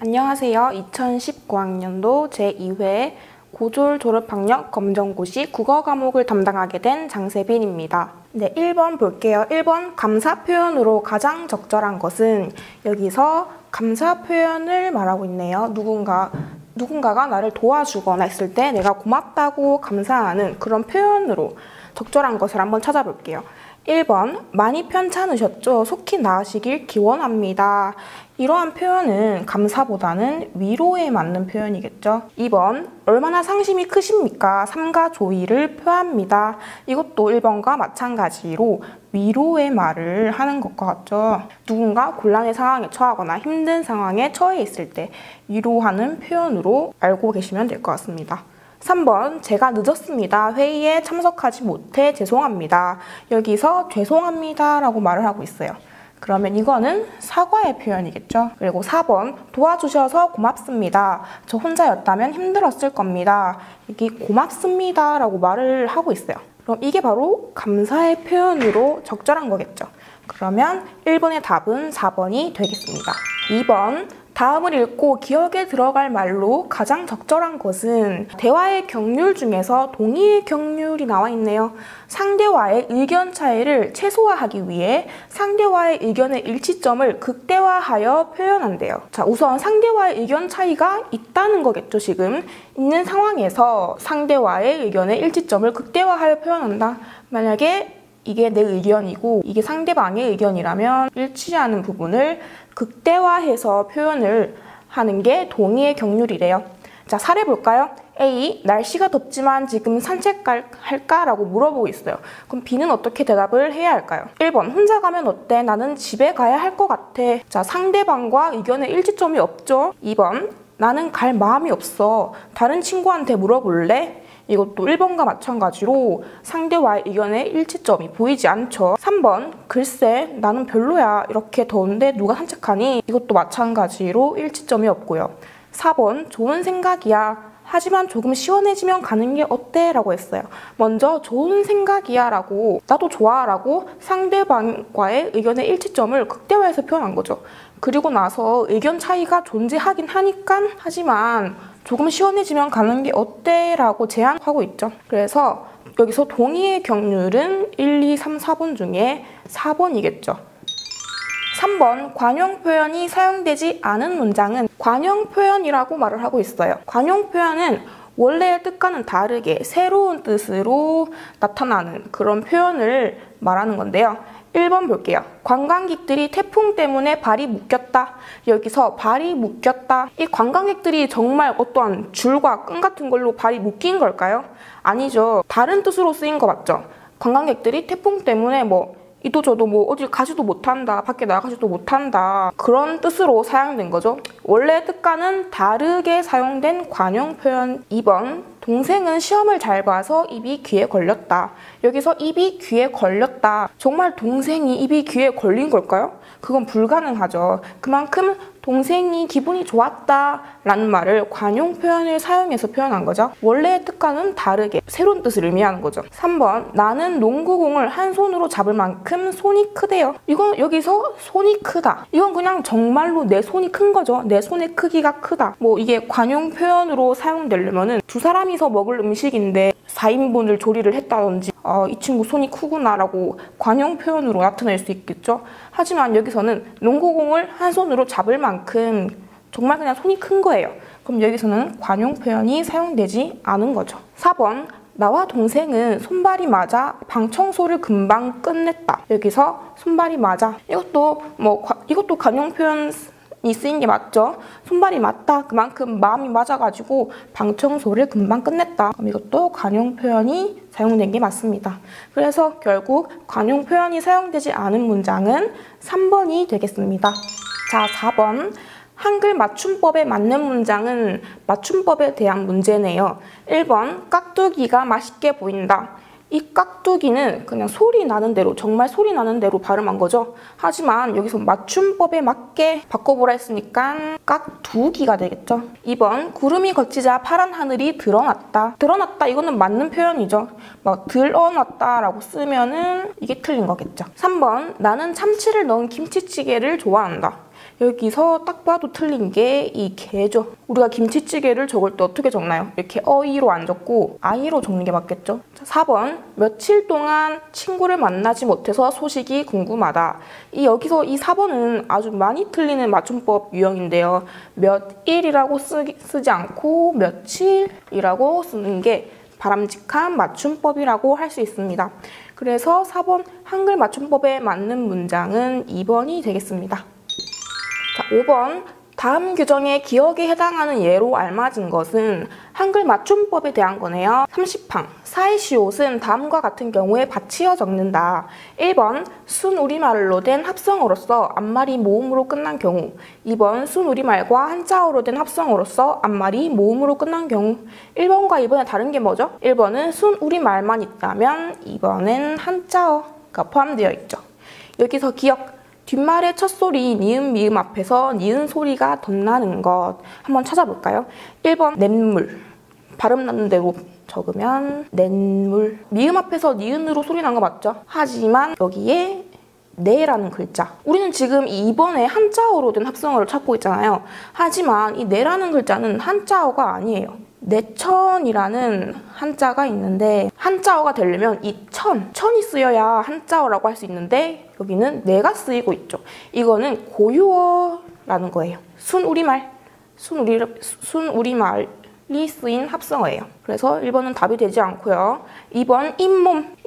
안녕하세요. 2019학년도 제2회 고졸 졸업학력 검정고시 국어 과목을 담당하게 된 장세빈입니다. 네, 1번 볼게요. 1번 감사 표현으로 가장 적절한 것은, 여기서 감사 표현을 말하고 있네요. 누군가가 나를 도와주거나 했을 때 내가 고맙다고 감사하는 그런 표현으로 적절한 것을 한번 찾아볼게요. 1번 많이 편찮으셨죠? 속히 나으시길 기원합니다. 이러한 표현은 감사보다는 위로에 맞는 표현이겠죠. 2번 얼마나 상심이 크십니까? 삼가 조의를 표합니다. 이것도 1번과 마찬가지로 위로의 말을 하는 것과 같죠. 누군가 곤란의 상황에 처하거나 힘든 상황에 처해 있을 때 위로하는 표현으로 알고 계시면 될 것 같습니다. 3번 제가 늦었습니다. 회의에 참석하지 못해 죄송합니다. 여기서 죄송합니다 라고 말을 하고 있어요. 그러면 이거는 사과의 표현이겠죠. 그리고 4번 도와주셔서 고맙습니다. 저 혼자였다면 힘들었을 겁니다. 여기 고맙습니다 라고 말을 하고 있어요. 그럼 이게 바로 감사의 표현으로 적절한 거겠죠. 그러면 1번의 답은 4번이 되겠습니다. 2번 다음을 읽고 기억에 들어갈 말로 가장 적절한 것은, 대화의 경률 중에서 동의의 경률이 나와 있네요. 상대와의 의견 차이를 최소화하기 위해 상대와의 의견의 일치점을 극대화하여 표현한대요. 자, 우선 상대와의 의견 차이가 있다는 거겠죠. 지금 있는 상황에서 상대와의 의견의 일치점을 극대화하여 표현한다. 만약에 이게 내 의견이고 이게 상대방의 의견이라면 일치하는 부분을 극대화해서 표현을 하는 게 동의의 경률이래요. 자, 사례 볼까요? A. 날씨가 덥지만 지금 산책할까? 라고 물어보고 있어요. 그럼 B는 어떻게 대답을 해야 할까요? 1번 혼자 가면 어때? 나는 집에 가야 할 것 같아. 자, 상대방과 의견의 일치점이 없죠. 2번 나는 갈 마음이 없어. 다른 친구한테 물어볼래? 이것도 1번과 마찬가지로 상대와의 의견의 일치점이 보이지 않죠. 3번 글쎄 나는 별로야. 이렇게 더운데 누가 산책하니? 이것도 마찬가지로 일치점이 없고요. 4번 좋은 생각이야. 하지만 조금 시원해지면 가는 게 어때? 라고 했어요. 먼저 좋은 생각이야 라고, 나도 좋아 라고 상대방과의 의견의 일치점을 극대화해서 표현한 거죠. 그리고 나서 의견 차이가 존재하긴 하니까, 하지만 조금 시원해지면 가는 게 어때? 라고 제안하고 있죠. 그래서 여기서 동의의 경률은 1, 2, 3, 4번 중에 4번이겠죠. 3번 관용 표현이 사용되지 않은 문장은, 관용 표현이라고 말을 하고 있어요. 관용 표현은 원래의 뜻과는 다르게 새로운 뜻으로 나타나는 그런 표현을 말하는 건데요. 1번 볼게요. 관광객들이 태풍 때문에 발이 묶였다. 여기서 발이 묶였다. 이 관광객들이 정말 어떠한 줄과 끈 같은 걸로 발이 묶인 걸까요? 아니죠. 다른 뜻으로 쓰인 거 맞죠? 관광객들이 태풍 때문에 이도저도 어딜 가지도 못한다, 밖에 나가지도 못한다, 그런 뜻으로 사용된 거죠. 원래 뜻과는 다르게 사용된 관용 표현. 2번 동생은 시험을 잘 봐서 입이 귀에 걸렸다. 여기서 입이 귀에 걸렸다. 정말 동생이 입이 귀에 걸린 걸까요? 그건 불가능하죠. 그만큼 동생이 기분이 좋았다 라는 말을 관용 표현을 사용해서 표현한 거죠. 원래의 뜻과는 다르게 새로운 뜻을 의미하는 거죠. 3번 나는 농구공을 한 손으로 잡을 만큼 손이 크대요. 이건 여기서 손이 크다. 이건 그냥 정말로 내 손이 큰 거죠. 내 손의 크기가 크다. 이게 관용 표현으로 사용되려면은 두 사람이서 먹을 음식인데 4인분을 조리를 했다든지 이 친구 손이 크구나 라고 관용 표현으로 나타낼 수 있겠죠. 하지만 여기서는 농구공을 한 손으로 잡을 만큼 정말 그냥 손이 큰 거예요. 그럼 여기서는 관용 표현이 사용되지 않은 거죠. 4번 나와 동생은 손발이 맞아 방 청소를 금방 끝냈다. 여기서 손발이 맞아. 이것도 관용 표현 쓰인 게 맞죠? 손발이 맞다. 그만큼 마음이 맞아가지고 방 청소를 금방 끝냈다. 그럼 이것도 관용 표현이 사용된 게 맞습니다. 그래서 결국 관용 표현이 사용되지 않은 문장은 3번이 되겠습니다. 자, 4번. 한글 맞춤법에 맞는 문장은 맞춤법에 대한 문제네요. 1번 깍두기가 맛있게 보인다. 이 깍두기는 그냥 소리 나는 대로, 정말 소리 나는 대로 발음한 거죠. 하지만 여기서 맞춤법에 맞게 바꿔보라 했으니까 깍두기가 되겠죠. 2번 구름이 걷히자 파란 하늘이 드러났다. 드러났다 이거는 맞는 표현이죠. 막 드러났다라고 쓰면은 이게 틀린 거겠죠. 3번 나는 참치를 넣은 김치찌개를 좋아한다. 여기서 딱 봐도 틀린 게 이 개죠. 우리가 김치찌개를 적을 때 어떻게 적나요? 이렇게 어이로 안 적고 아이로 적는 게 맞겠죠? 4번 며칠 동안 친구를 만나지 못해서 소식이 궁금하다. 여기서 이 4번은 아주 많이 틀리는 맞춤법 유형인데요. 몇일이라고 쓰지 않고 며칠이라고 쓰는 게 바람직한 맞춤법이라고 할 수 있습니다. 그래서 4번 한글 맞춤법에 맞는 문장은 2번이 되겠습니다. 자, 5번 다음 규정의 기억에 해당하는 예로 알맞은 것은 한글 맞춤법에 대한 거네요. 30항 사이시옷은 다음과 같은 경우에 받치어 적는다. 1번 순우리말로 된 합성어로서 앞말이 모음으로 끝난 경우. 2번 순우리말과 한자어로 된 합성어로서 앞말이 모음으로 끝난 경우. 1번과 2번의 다른 게 뭐죠? 1번은 순우리말만 있다면 2번은 한자어가 포함되어 있죠. 여기서 기억 뒷말의 첫 소리 니은 미음 앞에서 니은 소리가 덧나는 것 한번 찾아볼까요? 1번 냇물 발음 나는 대로 적으면 냇물 미음 앞에서 니은으로 소리 난 거 맞죠? 하지만 여기에 네라는 글자 우리는 지금 2번에 한자어로 된 합성어를 찾고 있잖아요. 하지만 이 네라는 글자는 한자어가 아니에요. 내천이라는 한자가 있는데 한자어가 되려면 이 천이 쓰여야 한자어라고 할 수 있는데 여기는 내가 쓰이고 있죠. 이거는 고유어라는 거예요. 순우리말이 쓰인 합성어예요. 그래서 1번은 답이 되지 않고요. 2번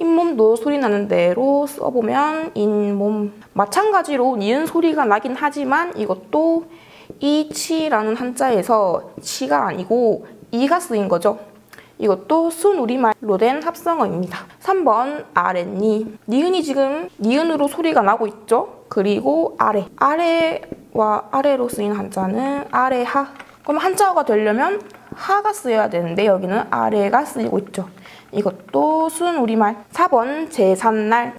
잇몸도 소리 나는 대로 써보면 잇몸 마찬가지로 니은 소리가 나긴 하지만 이것도 이치라는 한자에서 치가 아니고 이가 쓰인 거죠. 이것도 순우리말로 된 합성어입니다. 3번 아랫니 니은이 지금 니은으로 소리가 나고 있죠. 그리고 아래와 아래로 쓰인 한자는 아래하 그럼 한자어가 되려면 하가 쓰여야 되는데 여기는 아래가 쓰이고 있죠. 이것도 순우리말. 4번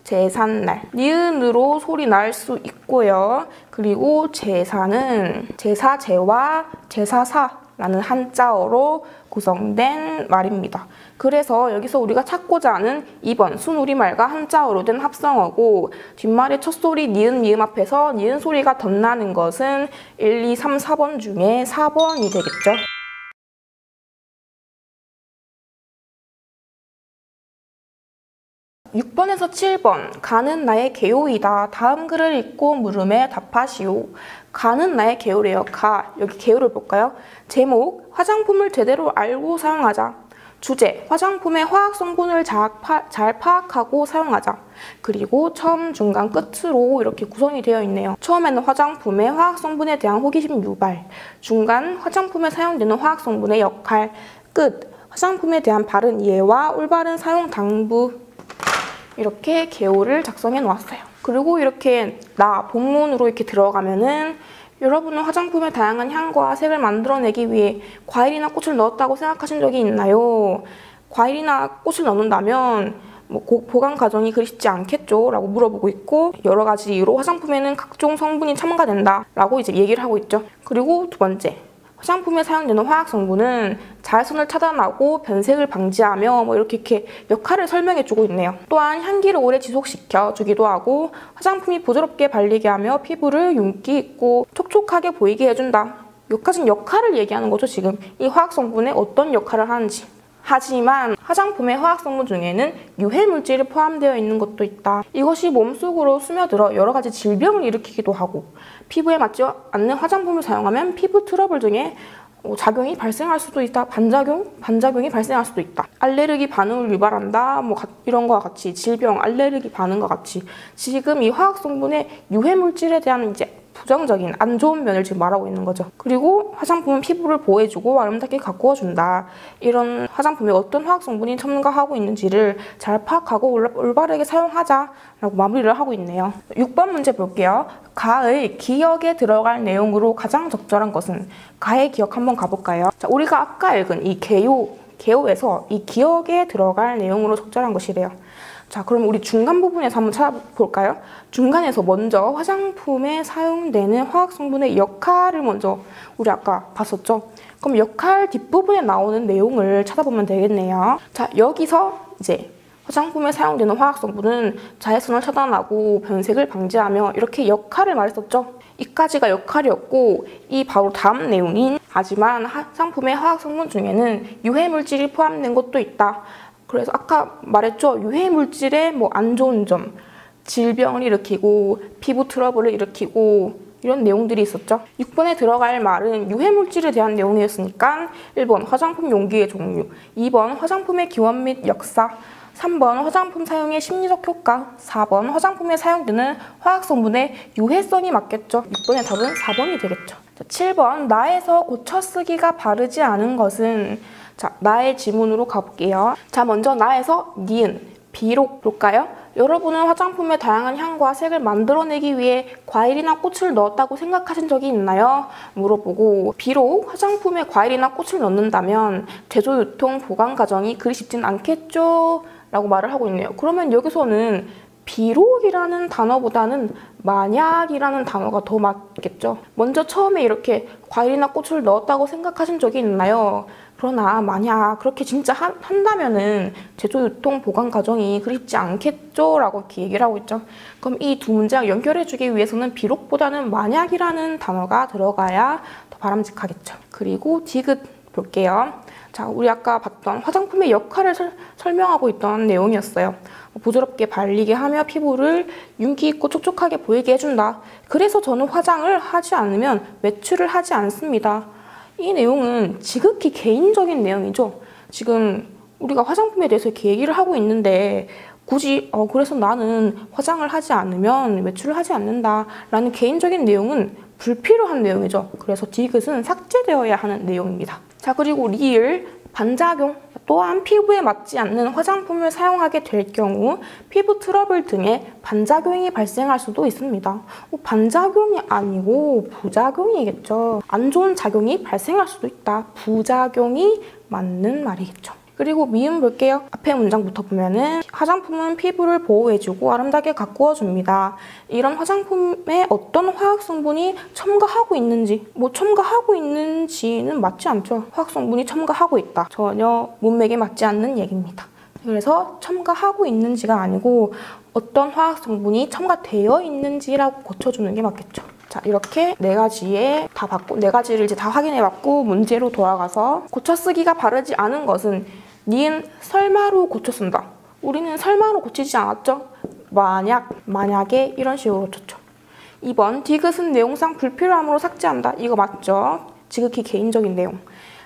제삿날 니은으로 소리 날 수 있고요. 그리고 제사는 제사제와 제사사라는 한자어로 구성된 말입니다. 그래서 여기서 우리가 찾고자 하는 2번 순우리말과 한자어로 된 합성어고 뒷말의 첫 소리 니은 미음 앞에서 니은 소리가 덧나는 것은 1, 2, 3, 4번 중에 4번이 되겠죠. (6번에서) 7번 가는 나의 개요이다. 다음 글을 읽고 물음에 답하시오. 가는 나의 개요래요. 여기 개요를 볼까요? 제목 화장품을 제대로 알고 사용하자. 주제 화장품의 화학 성분을 잘 파악하고 사용하자. 그리고 처음, 중간, 끝으로 이렇게 구성이 되어 있네요. 처음에는 화장품의 화학 성분에 대한 호기심 유발, 중간 화장품에 사용되는 화학 성분의 역할, 끝 화장품에 대한 바른 이해와 올바른 사용 당부. 이렇게 개요를 작성해 놓았어요. 그리고 이렇게 본문으로 이렇게 들어가면은 여러분은 화장품의 다양한 향과 색을 만들어내기 위해 과일이나 꽃을 넣었다고 생각하신 적이 있나요? 과일이나 꽃을 넣는다면 보관 과정이 그리 쉽지 않겠죠? 라고 물어보고 있고 여러 가지 이유로 화장품에는 각종 성분이 첨가된다 라고 이제 얘기를 하고 있죠. 그리고 2번째 화장품에 사용되는 화학 성분은 자외선을 차단하고 변색을 방지하며 이렇게 역할을 설명해주고 있네요. 또한 향기를 오래 지속시켜주기도 하고 화장품이 부드럽게 발리게 하며 피부를 윤기 있고 촉촉하게 보이게 해준다. 여기까지는 역할을 얘기하는 거죠. 지금 이 화학 성분에 어떤 역할을 하는지. 하지만 화장품의 화학 성분 중에는 유해 물질이 포함되어 있는 것도 있다. 이것이 몸속으로 스며들어 여러 가지 질병을 일으키기도 하고 피부에 맞지 않는 화장품을 사용하면 피부 트러블 등의 작용이 발생할 수도 있다. 반작용이 발생할 수도 있다. 알레르기 반응을 유발한다. 이런 거와 같이 질병, 알레르기 반응과 같이 지금 이 화학 성분의 유해 물질에 대한 이제 부정적인 안 좋은 면을 지금 말하고 있는 거죠. 그리고 화장품은 피부를 보호해주고 아름답게 가꾸어준다. 이런 화장품에 어떤 화학 성분이 첨가하고 있는지를 잘 파악하고 올바르게 사용하자라고 마무리를 하고 있네요. 6번 문제 볼게요. 가의 기억에 들어갈 내용으로 가장 적절한 것은? 가의 기억 한번 가볼까요? 자, 우리가 아까 읽은 이 개요 개요에서 이 기억에 들어갈 내용으로 적절한 것이래요. 자, 그럼 우리 중간 부분에서 한번 찾아볼까요? 중간에서 먼저 화장품에 사용되는 화학 성분의 역할을 먼저 우리 아까 봤었죠? 그럼 역할 뒷부분에 나오는 내용을 찾아보면 되겠네요. 자, 여기서 이제 화장품에 사용되는 화학 성분은 자외선을 차단하고 변색을 방지하며 이렇게 역할을 말했었죠? 이까지가 역할이었고 이 바로 다음 내용인 하지만 화장품의 화학 성분 중에는 유해 물질이 포함된 것도 있다. 그래서 아까 말했죠? 유해 물질의 뭐 안 좋은 점, 질병을 일으키고 피부 트러블을 일으키고 이런 내용들이 있었죠. 6번에 들어갈 말은 유해 물질에 대한 내용이었으니까 1번 화장품 용기의 종류, 2번 화장품의 기원 및 역사, 3번 화장품 사용의 심리적 효과, 4번 화장품에 사용되는 화학 성분의 유해성이 맞겠죠. 6번의 답은 4번이 되겠죠. 자, 7번 나에서 고쳐 쓰기가 바르지 않은 것은, 자, 나의 지문으로 가볼게요. 자, 먼저 나에서 니은, 비록 볼까요? 여러분은 화장품의 다양한 향과 색을 만들어내기 위해 과일이나 꽃을 넣었다고 생각하신 적이 있나요? 물어보고, 비록 화장품에 과일이나 꽃을 넣는다면 제조, 유통, 보관 과정이 그리 쉽진 않겠죠? 라고 말을 하고 있네요. 그러면 여기서는 비록이라는 단어보다는 만약이라는 단어가 더 맞겠죠. 먼저 처음에 이렇게 과일이나 꽃을 넣었다고 생각하신 적이 있나요? 그러나 만약 그렇게 진짜 한다면은 제조, 유통, 보관 과정이 그리 쉽지 않겠죠? 라고 이렇게 얘기를 하고 있죠. 그럼 이 두 문장 연결해주기 위해서는 비록보다는 만약이라는 단어가 들어가야 더 바람직하겠죠. 그리고 디귿 볼게요. 자, 우리 아까 봤던 화장품의 역할을 설명하고 있던 내용이었어요. 부드럽게 발리게 하며 피부를 윤기 있고 촉촉하게 보이게 해준다. 그래서 저는 화장을 하지 않으면 외출을 하지 않습니다. 이 내용은 지극히 개인적인 내용이죠. 지금 우리가 화장품에 대해서 이렇게 얘기를 하고 있는데 굳이 그래서 나는 화장을 하지 않으면 외출을 하지 않는다 라는 개인적인 내용은 불필요한 내용이죠. 그래서 디귿은 삭제되어야 하는 내용입니다. 자, 그리고 리을, 반작용. 또한 피부에 맞지 않는 화장품을 사용하게 될 경우 피부 트러블 등의 반작용이 발생할 수도 있습니다. 반작용이 아니고 부작용이겠죠. 안 좋은 작용이 발생할 수도 있다. 부작용이 맞는 말이겠죠. 그리고 미음 볼게요. 앞에 문장부터 보면은 화장품은 피부를 보호해주고 아름답게 가꾸어줍니다. 이런 화장품에 어떤 화학 성분이 첨가하고 있는지, 첨가하고 있는지는 맞지 않죠. 화학 성분이 첨가하고 있다. 전혀 문맥에 맞지 않는 얘기입니다. 그래서 첨가하고 있는지가 아니고 어떤 화학 성분이 첨가되어 있는지라고 고쳐주는 게 맞겠죠. 자, 이렇게 네 가지를 이제 다 확인해봤고 문제로 돌아가서 고쳐 쓰기가 바르지 않은 것은 니은 설마로 고쳐 쓴다. 우리는 설마로 고치지 않았죠? 만약에 이런 식으로 고쳤죠. 2번 디귿은 내용상 불필요함으로 삭제한다. 이거 맞죠? 지극히 개인적인 내용.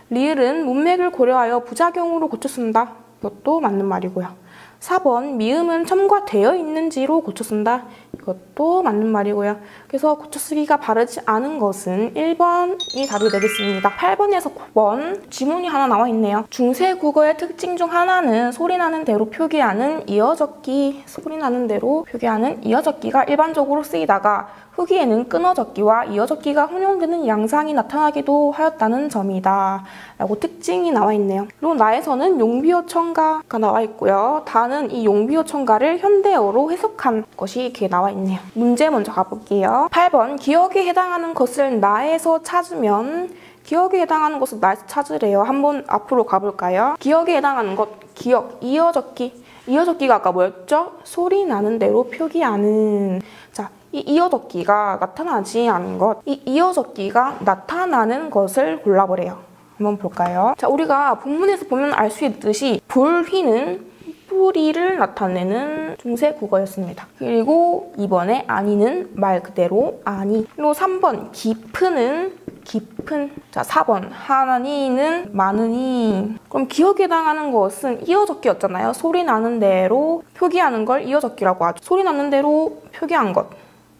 리을은 문맥을 고려하여 부작용으로 고쳐 쓴다. 이것도 맞는 말이고요. 4번 미음은 첨가되어 있는지로 고쳐 쓴다. 이것도 맞는 말이고요. 그래서 고쳐 쓰기가 바르지 않은 것은 1번이 답이 되겠습니다. 8번에서 9번 지문이 하나 나와 있네요. 중세 국어의 특징 중 하나는 소리나는 대로 표기하는 이어적기, 소리나는 대로 표기하는 이어적기가 일반적으로 쓰이다가 후기에는 끊어적기와 이어적기가 혼용되는 양상이 나타나기도 하였다는 점이다. 라고 특징이 나와 있네요. 그리고 나에서는 용비어 첨가가 나와 있고요. 다는 이 용비어 첨가를 현대어로 해석한 것이 이렇게 나와 있네요. 문제 먼저 가볼게요. 8번 기억에 해당하는 것을 나에서 찾으면 기억에 해당하는 것을 나에서 찾으래요. 한번 앞으로 가볼까요? 기억에 해당하는 것, 기억, 이어적기. 이어적기가 아까 뭐였죠? 소리 나는 대로 표기하는. 자, 이 이어적기가 나타나지 않은 것, 이 이어적기가 나타나는 것을 골라보래요. 한번 볼까요? 자, 우리가 본문에서 보면 알 수 있듯이 불휘는 뿌리를 나타내는 중세 국어였습니다. 그리고 2번에 아니는 말 그대로 아니. 그리고 3번 깊은은 깊은. 자, 4번 하나니는 많으니. 그럼 기억에 해당하는 것은 이어적기였잖아요. 소리 나는 대로 표기하는 걸 이어적기라고 하죠. 소리 나는 대로 표기한 것.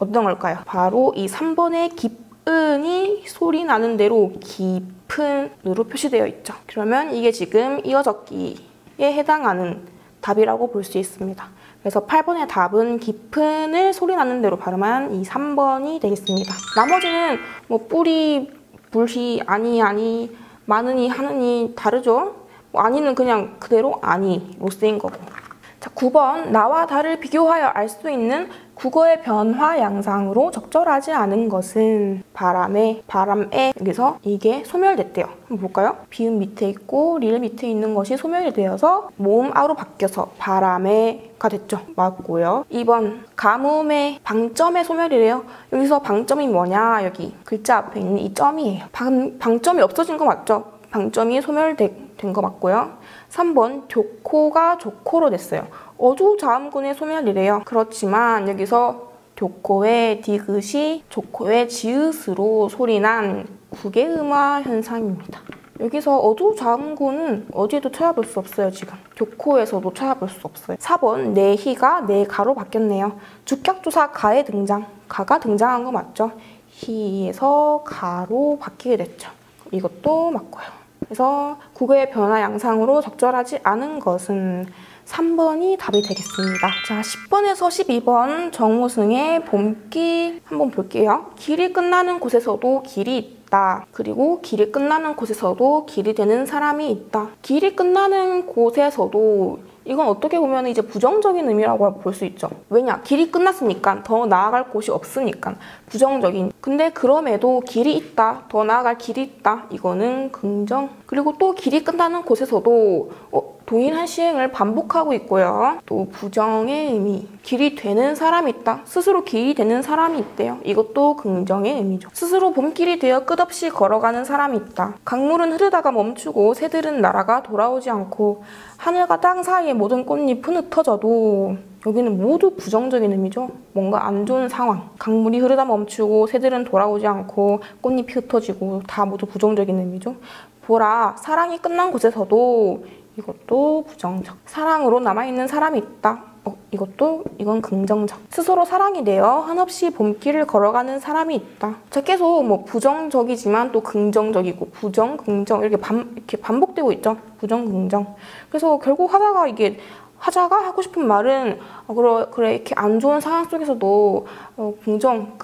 어떤 걸까요? 바로 이 3번의 깊은이 소리 나는 대로 깊은으로 표시되어 있죠. 그러면 이게 지금 이어적기에 해당하는 답이라고 볼 수 있습니다. 그래서 8번의 답은 깊은을 소리 나는 대로 발음한 이 3번이 되겠습니다. 나머지는 뭐 뿌리, 불희, 아니, 많으니, 하느니 다르죠? 아니는 그냥 그대로 아니로 쓰인 거고. 자, 9번 나와 다를 비교하여 알 수 있는 국어의 변화 양상으로 적절하지 않은 것은 바람에 여기서 이게 소멸됐대요. 한번 볼까요? 비읍 밑에 있고 리을 밑에 있는 것이 소멸이 되어서 모음 아로 바뀌어서 바람에가 됐죠. 맞고요. 2번 가뭄의 방점의 소멸이래요. 여기서 방점이 뭐냐? 여기 글자 앞에 있는 이 점이에요. 방점이 없어진 거 맞죠? 방점이 소멸된 거 맞고요. 3번 교코가 조코로 됐어요. 어조자음군의 소멸이래요. 그렇지만 여기서 교코의 디귿이 조코의 지읒으로 소리난 국외음화 현상입니다. 여기서 어조자음군은 어디에도 찾아볼 수 없어요. 지금 교코에서도 찾아볼 수 없어요. 4번 내희가 내가로 바뀌었네요. 주격조사 가의 등장, 가가 등장한 거 맞죠? 희에서 가로 바뀌게 됐죠. 이것도 맞고요. 그래서 국어의 변화 양상으로 적절하지 않은 것은 3번이 답이 되겠습니다. 자, 10번에서 12번 정우승의 봄길 한번 볼게요. 길이 끝나는 곳에서도 길이 있다. 그리고 길이 끝나는 곳에서도 길이 되는 사람이 있다. 길이 끝나는 곳에서도 이건 어떻게 보면 이제 부정적인 의미라고 볼 수 있죠. 왜냐? 길이 끝났으니까 더 나아갈 곳이 없으니까 부정적인. 근데 그럼에도 길이 있다, 더 나아갈 길이 있다, 이거는 긍정. 그리고 또 길이 끝나는 곳에서도 동일한 시행을 반복하고 있고요. 또 부정의 의미. 길이 되는 사람이 있다. 스스로 길이 되는 사람이 있대요. 이것도 긍정의 의미죠. 스스로 봄길이 되어 끝없이 걸어가는 사람이 있다. 강물은 흐르다가 멈추고 새들은 날아가 돌아오지 않고 하늘과 땅 사이에 모든 꽃잎은 흩어져도 여기는 모두 부정적인 의미죠. 뭔가 안 좋은 상황. 강물이 흐르다 멈추고 새들은 돌아오지 않고 꽃잎이 흩어지고 다 모두 부정적인 의미죠. 보라, 사랑이 끝난 곳에서도 이것도 부정적. 사랑으로 남아있는 사람이 있다. 이건 긍정적. 스스로 사랑이 되어 한없이 봄길을 걸어가는 사람이 있다. 자, 계속 뭐 부정적이지만 또 긍정적이고 부정, 긍정 이렇게 반복되고 있죠. 부정, 긍정. 그래서 결국 화자가 하고 싶은 말은 그래 이렇게 안 좋은 상황 속에서도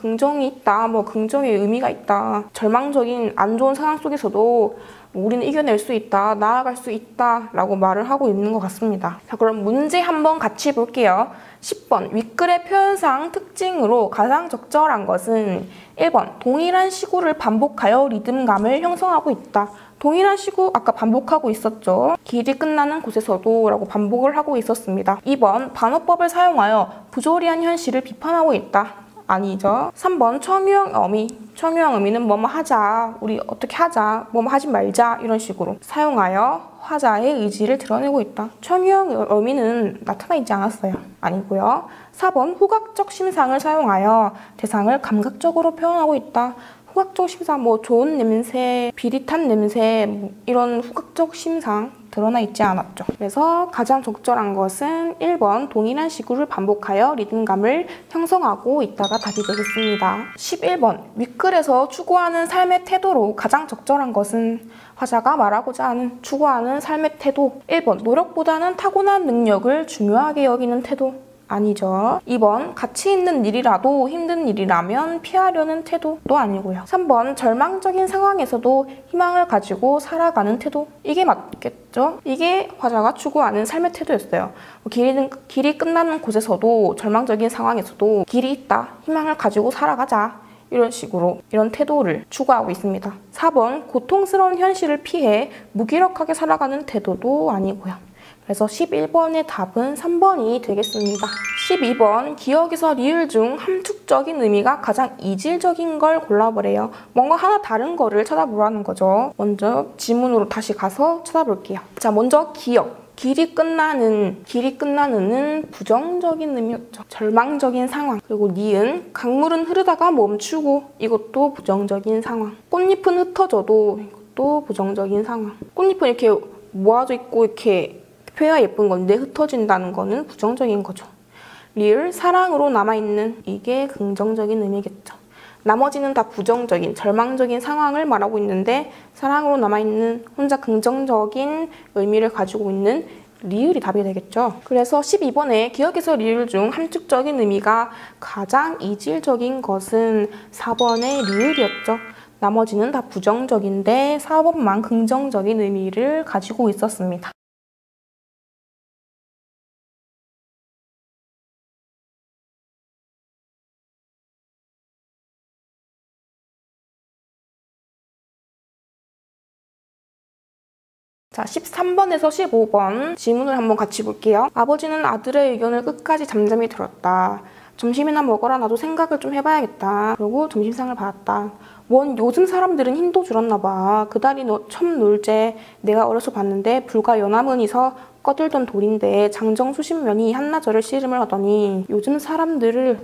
긍정이 있다. 뭐 긍정의 의미가 있다. 절망적인 안 좋은 상황 속에서도 우리는 이겨낼 수 있다, 나아갈 수 있다 라고 말을 하고 있는 것 같습니다. 자, 그럼 문제 한번 같이 볼게요. 10번 윗글의 표현상 특징으로 가장 적절한 것은 1번 동일한 시구를 반복하여 리듬감을 형성하고 있다. 동일한 시구 아까 반복하고 있었죠. 길이 끝나는 곳에서도 라고 반복을 하고 있었습니다. 2번 반어법을 사용하여 부조리한 현실을 비판하고 있다. 아니죠. 3번 청유형 어미. 청유형 의미는 뭐뭐 하자, 우리 어떻게 하자, 뭐뭐 하지 말자 이런 식으로 사용하여 화자의 의지를 드러내고 있다. 청유형 의미는 나타나 있지 않았어요. 아니고요. 4번 후각적 심상을 사용하여 대상을 감각적으로 표현하고 있다. 후각적 심상, 뭐 좋은 냄새, 비릿한 냄새 이런 후각적 심상 드러나 있지 않았죠. 그래서 가장 적절한 것은 1번 동일한 시구를 반복하여 리듬감을 형성하고 있다가 답이 되겠습니다. 11번 윗글에서 추구하는 삶의 태도로 가장 적절한 것은 화자가 말하고자 하는 추구하는 삶의 태도. 1번 노력보다는 타고난 능력을 중요하게 여기는 태도. 아니죠. 2번 가치 있는 일이라도 힘든 일이라면 피하려는 태도도 아니고요. 3번 절망적인 상황에서도 희망을 가지고 살아가는 태도. 이게 맞겠죠? 이게 화자가 추구하는 삶의 태도였어요. 길이 끝나는 곳에서도 절망적인 상황에서도 길이 있다, 희망을 가지고 살아가자 이런 식으로 이런 태도를 추구하고 있습니다. 4번 고통스러운 현실을 피해 무기력하게 살아가는 태도도 아니고요. 그래서 11번의 답은 3번이 되겠습니다. 12번 기억에서 리을 중 함축적인 의미가 가장 이질적인 걸 골라보래요. 뭔가 하나 다른 거를 찾아보라는 거죠. 먼저 지문으로 다시 가서 찾아볼게요. 자, 먼저 기억. 길이 끝나는은 부정적인 의미였죠. 절망적인 상황. 그리고 니은 강물은 흐르다가 멈추고 이것도 부정적인 상황. 꽃잎은 흩어져도 이것도 부정적인 상황. 꽃잎은 이렇게 모아져 있고 이렇게 표현이 예쁜 건데 흩어진다는 거는 부정적인 거죠. 리을 사랑으로 남아있는 이게 긍정적인 의미겠죠. 나머지는 다 부정적인 절망적인 상황을 말하고 있는데 사랑으로 남아있는 혼자 긍정적인 의미를 가지고 있는 리을이 답이 되겠죠. 그래서 12번에 기억에서 리을 중 함축적인 의미가 가장 이질적인 것은 4번의 리을이었죠. 나머지는 다 부정적인데 4번만 긍정적인 의미를 가지고 있었습니다. 자, 13번에서 15번 지문을 한번 같이 볼게요. 아버지는 아들의 의견을 끝까지 잠잠히 들었다. 점심이나 먹어라, 나도 생각을 좀 해봐야겠다. 그리고 점심상을 받았다. 원 요즘 사람들은 힘도 줄었나 봐. 그달이 처음 놀제 내가 어려서 봤는데 불과 연화문이서 꺼들던 돌인데 장정 수십 면이 한나절을 씨름을 하더니 요즘 사람들을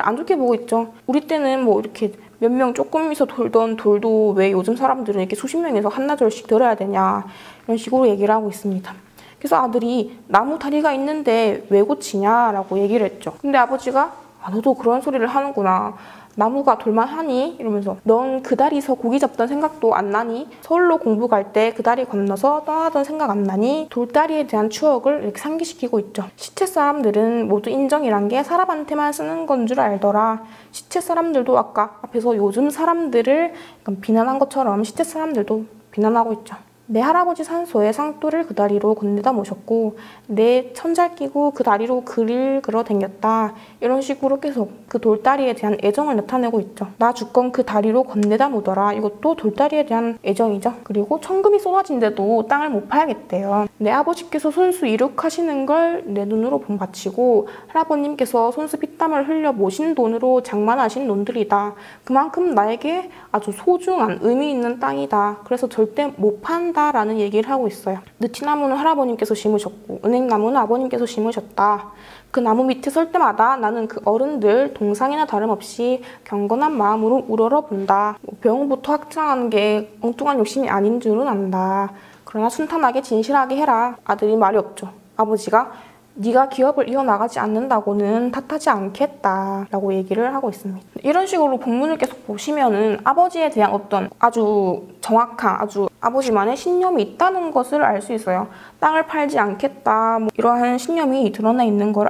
안 좋게 보고 있죠. 우리 때는 뭐 이렇게 몇 명 조금이서 돌던 돌도 왜 요즘 사람들은 이렇게 수십 명에서 한나절씩 들어야 되냐, 이런 식으로 얘기를 하고 있습니다. 그래서 아들이 나무 다리가 있는데 왜 고치냐라고 얘기를 했죠. 근데 아버지가 너도 그런 소리를 하는구나. 나무가 돌만 하니? 이러면서 넌 그 다리에서 고기 잡던 생각도 안 나니? 서울로 공부 갈 때 그 다리 건너서 떠나던 생각 안 나니? 돌다리에 대한 추억을 이렇게 상기시키고 있죠. 시체 사람들은 모두 인정이란 게 사람한테만 쓰는 건 줄 알더라. 시체 사람들도 아까 앞에서 요즘 사람들을 비난한 것처럼 시체 사람들도 비난하고 있죠. 내 할아버지 산소에 상또를 그 다리로 건네다 모셨고 내 천잘 끼고 그 다리로 글을 그려 댕겼다. 이런 식으로 계속 그 돌다리에 대한 애정을 나타내고 있죠. 나 주건 그 다리로 건네다 모더라. 이것도 돌다리에 대한 애정이죠. 그리고 천금이 쏟아진데도 땅을 못 파야겠대요. 내 아버지께서 손수 이룩하시는 걸 내 눈으로 본 바치고 할아버님께서 손수 피땀을 흘려 모신 돈으로 장만하신 논들이다. 그만큼 나에게 아주 소중한 의미 있는 땅이다. 그래서 절대 못 판다 라는 얘기를 하고 있어요. 느티나무는 할아버님께서 심으셨고 은행나무는 아버님께서 심으셨다. 그 나무 밑에 설 때마다 나는 그 어른들 동상이나 다름없이 경건한 마음으로 우러러본다. 병부터 확장하는 게 엉뚱한 욕심이 아닌 줄은 안다. 그러나 순탄하게 진실하게 해라. 아들이 말이 없죠. 아버지가 네가 기업을 이어나가지 않는다고는 탓하지 않겠다 라고 얘기를 하고 있습니다. 이런 식으로 본문을 계속 보시면은 아버지에 대한 어떤 아주 정확한 아주 아버지만의 신념이 있다는 것을 알 수 있어요. 땅을 팔지 않겠다, 뭐 이러한 신념이 드러나 있는 걸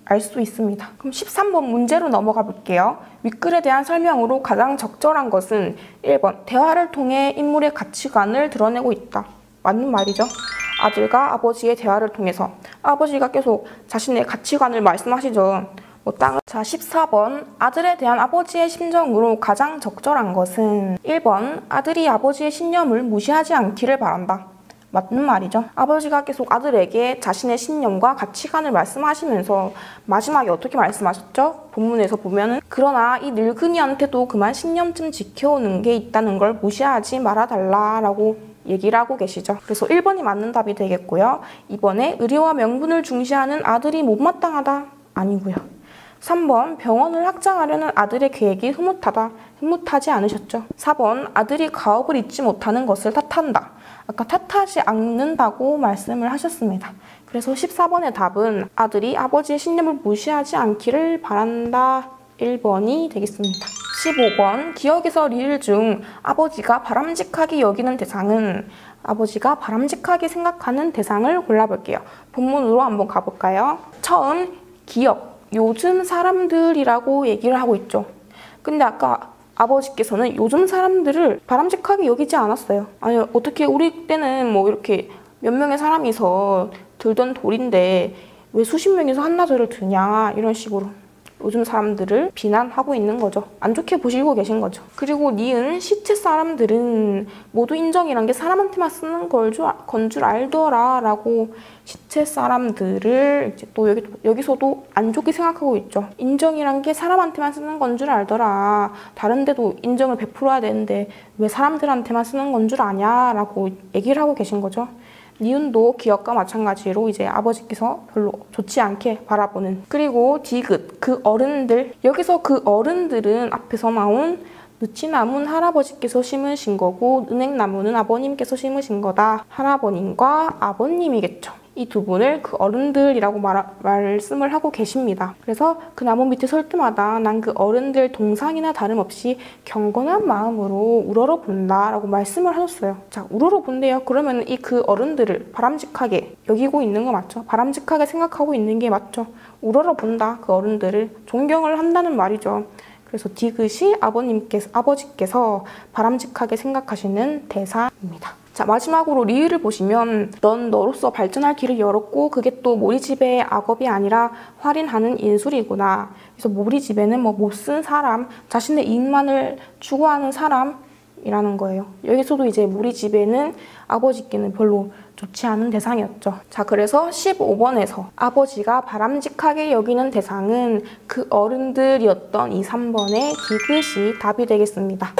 알 수 있습니다. 그럼 13번 문제로 넘어가 볼게요. 윗글에 대한 설명으로 가장 적절한 것은 1번 대화를 통해 인물의 가치관을 드러내고 있다. 맞는 말이죠. 아들과 아버지의 대화를 통해서 아버지가 계속 자신의 가치관을 말씀하시죠. 자, 14번 아들에 대한 아버지의 심정으로 가장 적절한 것은 1번 아들이 아버지의 신념을 무시하지 않기를 바란다. 맞는 말이죠. 아버지가 계속 아들에게 자신의 신념과 가치관을 말씀하시면서 마지막에 어떻게 말씀하셨죠? 본문에서 보면은 그러나 이 늙은이한테도 그만 신념 좀 지켜오는 게 있다는 걸 무시하지 말아달라라고 얘기를 하고 계시죠. 그래서 1번이 맞는 답이 되겠고요. 2번에 의리와 명분을 중시하는 아들이 못마땅하다. 아니고요. 3번 병원을 확장하려는 아들의 계획이 흐뭇하다. 흐뭇하지 않으셨죠. 4번 아들이 가업을 잊지 못하는 것을 탓한다. 아까 탓하지 않는다고 말씀을 하셨습니다. 그래서 14번의 답은 아들이 아버지의 신념을 무시하지 않기를 바란다. 1번이 되겠습니다. 15번 기억에서 리을 중 아버지가 바람직하게 여기는 대상은 아버지가 바람직하게 생각하는 대상을 골라볼게요. 본문으로 한번 가볼까요? 처음 기억, 요즘 사람들이라고 얘기를 하고 있죠. 근데 아까 아버지께서는 요즘 사람들을 바람직하게 여기지 않았어요. 아니 어떻게 우리 때는 뭐 이렇게 몇 명의 사람이서 들던 돌인데 왜 수십 명이서 한나절을 드냐 이런 식으로 요즘 사람들을 비난하고 있는 거죠. 안 좋게 보시고 계신 거죠. 그리고 니은 시체 사람들은 모두 인정이란 게 사람한테만 쓰는 건 줄 알더라 라고 시체 사람들을 이제 또 여기서도 안 좋게 생각하고 있죠. 인정이란 게 사람한테만 쓰는 건 줄 알더라. 다른 데도 인정을 베풀어야 되는데 왜 사람들한테만 쓰는 건 줄 아냐 라고 얘기를 하고 계신 거죠. 니은도 기억과 마찬가지로 이제 아버지께서 별로 좋지 않게 바라보는. 그리고 디귿, 그 어른들. 여기서 그 어른들은 앞에서 나온 느티나무는 할아버지께서 심으신 거고 은행나무는 아버님께서 심으신 거다. 할아버님과 아버님이겠죠. 이 두 분을 그 어른들이라고 말씀을 하고 계십니다. 그래서 그 나무 밑에 설 때마다 난 그 어른들 동상이나 다름없이 경건한 마음으로 우러러본다 라고 말씀을 하셨어요. 자, 우러러본대요. 그러면 이 그 어른들을 바람직하게 여기고 있는 거 맞죠? 바람직하게 생각하고 있는 게 맞죠? 우러러본다, 그 어른들을 존경을 한다는 말이죠. 그래서 디귿이 아버지께서 바람직하게 생각하시는 대사입니다. 자, 마지막으로 리을을 보시면 넌 너로서 발전할 길을 열었고 그게 또 모리집의 악업이 아니라 활인하는 인술이구나. 그래서 모리집에는 뭐 못 쓴 사람, 자신의 이익만을 추구하는 사람이라는 거예요. 여기서도 이제 모리집에는 아버지께는 별로 좋지 않은 대상이었죠. 자, 그래서 15번에서 아버지가 바람직하게 여기는 대상은 그 어른들이었던 이 3번의 디귿이 답이 되겠습니다.